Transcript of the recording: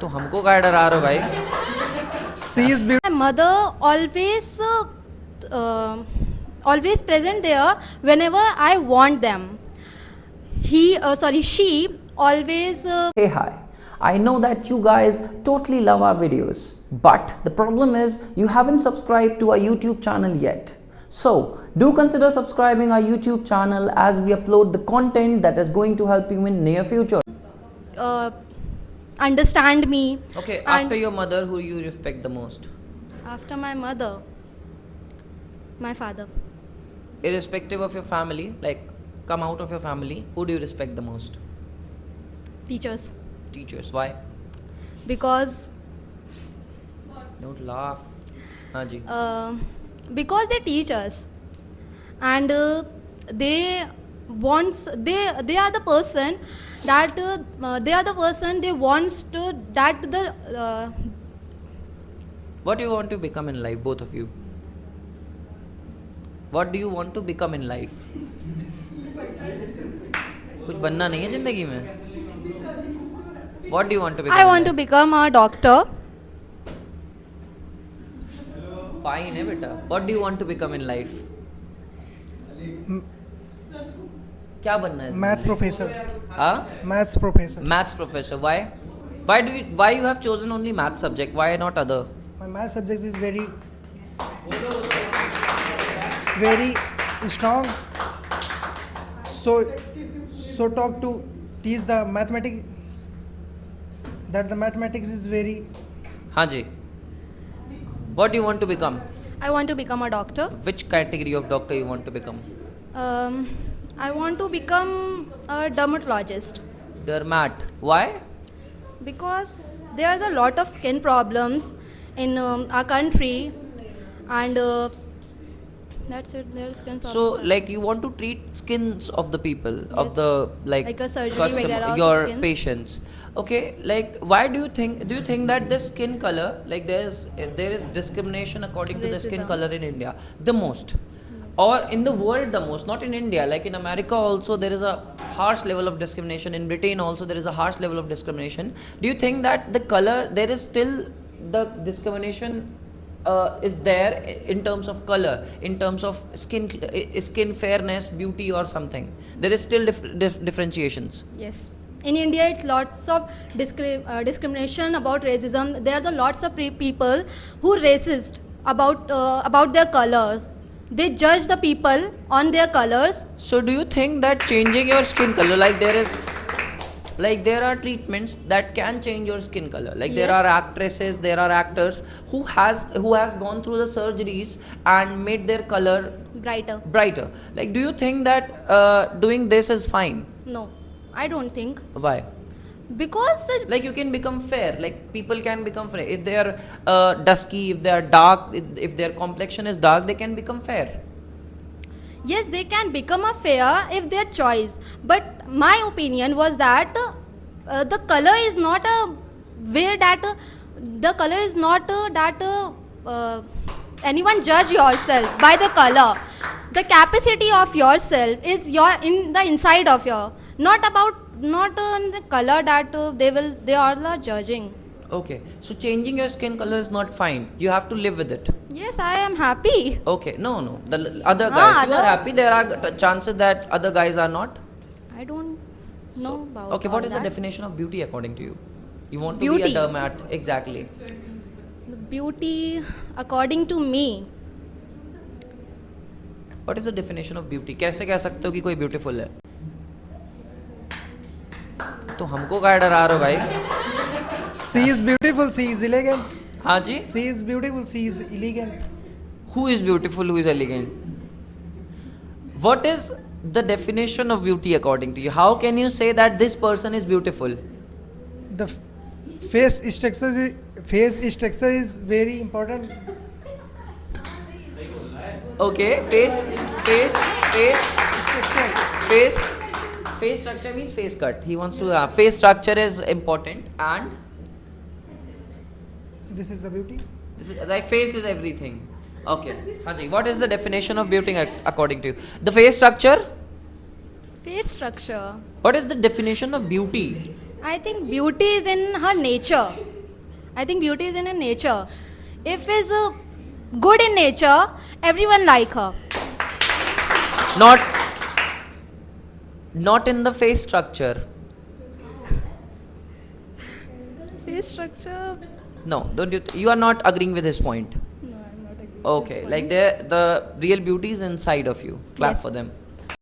तो हमको क्या डरा रहे हो भाई? She is beautiful. My mother always present there whenever I want them. She always Hey, hi. I know that you guys totally love our videos, but the problem is you haven't subscribed to our YouTube channel yet. So, do consider subscribing our YouTube channel as we upload the content that is going to help you in near future. understand me. Okay, And after your mother, who you respect the most? after my mother, my father. Irrespective of your family, like come out of your family, who do you respect the most? Teachers, Teachers. Why? because Don't laugh. हाँ जी. because they teach us, and they they are the person that they wants to that the What do you want to become in life, both of you? What do you want to become in life? कुछ बनना नहीं है जिंदगी में. What do you want to become? I in want to life? become a doctor. Fine है बेटा. What do you want to become in life? क्या बनना है? Math professor. हाँ? Maths professor. Maths professor. Why? Why you have chosen only math subject? Why not other? My math subject is very strong. So talk to teach the mathematics. That the mathematics is very. हाँ जी. What do you want to become? I want to become a doctor. Which category of doctor you want to become? I want to become a dermatologist Dermat. Why? because there's a lot of skin problems in our country, and that's it. There's skin problems. So, like, you want to treat skins of the people, of Yes. the Like a surgery वगैरह of your skins. patients. Okay, like, why do you think that the skin color, like, there is discrimination according to the skin Racism. color in India the most, or in the world the most? Not in India. Like in America also there is a harsh level of discrimination. In Britain also there is a harsh level of discrimination. Do you think that the color, there is still the discrimination is there in terms of color, in terms of skin fairness, beauty or something? There is still differentiations. Yes. In India, it's lots of discrimination about racism. There are the lots of people who racist about their colors. They judge the people on their colors. So do you think that changing your skin color, like there are treatments that can change your skin color, like there Yes. are actresses, there are actors who has gone through the surgeries and made their color brighter? Like, do you think that doing this is fine? No, I don't think. Why? Because Like, you can become fair, like people can become fair if they are dusky, if they are dark, if their complexion is dark, they can become fair. yes, they can become a fair if their choice. But my opinion was that the color is not a way that the color is not that anyone judge yourself by the color. The capacity of yourself is your in the inside of your, not in the color that they are judging. Okay, so changing your skin color is not fine, you have to live with it. Yes, I am happy. Okay, no, the other guys, you are other- happy, there are chances that other guys are not. I don't know about Okay, what all is the that. definition of beauty according to you? You want to Beauty. be a dermat, exactly. Beauty, according to me, What is the definition of beauty? कैसे कह सकते हो कि कोई beautiful है? तो हमको क्या डरा रहे हो भाई? She is beautiful. She is elegant. हाँ जी. She is beautiful. She is elegant. Who is beautiful? Who is elegant? What is the definition of beauty according to you? How can you say that this person is beautiful? The face structure is very important. Okay, face structure means face cut. He wants to face structure is important, and This is the beauty. this is, like, face is everything. Okay, Haji, what is the definition of beauty according to you? The face structure. face structure. What is the definition of beauty? I think beauty is in her nature. I think beauty is in nature. If is good in nature, everyone like her. Not in the face structure. Face structure. No, don't you? You are not agreeing with his point. No, I'm not agree. Okay, like the real beauty is inside of you. Clap Yes. for them.